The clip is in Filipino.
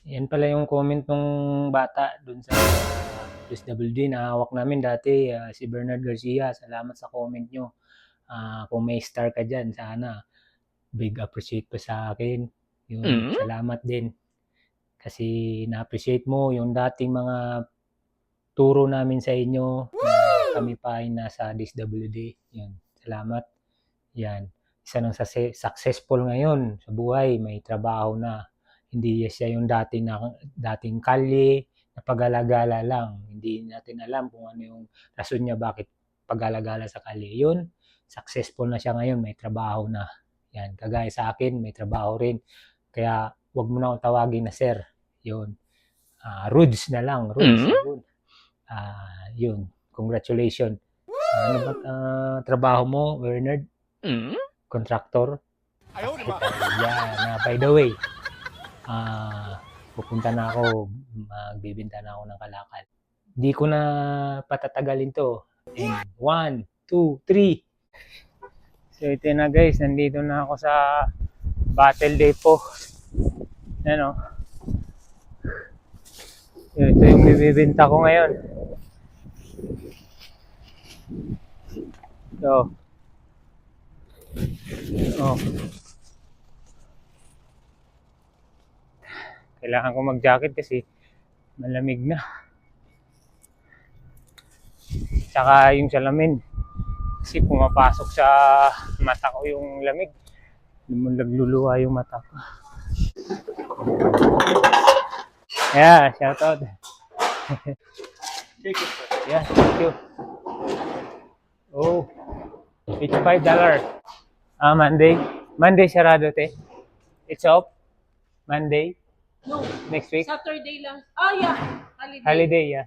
Yan pala yung comment nung bata dun sa SWD na hawak namin dati, si Bernard Garcia. Salamat sa comment nyo. Kung may star ka dyan, sana big appreciate pa sa akin. Yun, salamat din. Kasi na-appreciate mo yung dating mga turo namin sa inyo na kami pa ay nasa DSWD. Yun, salamat. Yan. Isa ng successful ngayon sa buhay, may trabaho na. Hindi siya yung dating kalye na pag-alagala lang. Hindi natin alam kung ano yung rason niya bakit pag-alagala sa kalye. Yun, successful na siya ngayon, may trabaho na. Yan, kagaya sa akin, may trabaho rin. Kaya wag mo na akong tawagin na sir. Yun. Rudes na lang, Rudes. Yun, congratulations. Ano ba trabaho mo, Bernard? Contractor? Yeah, by the way, pupunta na ako, magbibenta na ako ng kalakal. Hindi ko na patatagalin to. And 1, 2, 3. So ito na guys, nandito na ako sa Battle Depot. Ano? Ito yung bibibenta ko ngayon. So, kailangan ko mag-jacket kasi malamig na. Tsaka yung salamin. Kasi pumapasok sa mata ko yung lamig. Nagluluwa yung mata ko. Yeah, shout out. Yeah, thank you. Oh, it's $5. Monday. Monday sarado te. It's off. Monday. No. Next week. Saturday lang. Oh, yeah. Holiday. Holiday, yeah.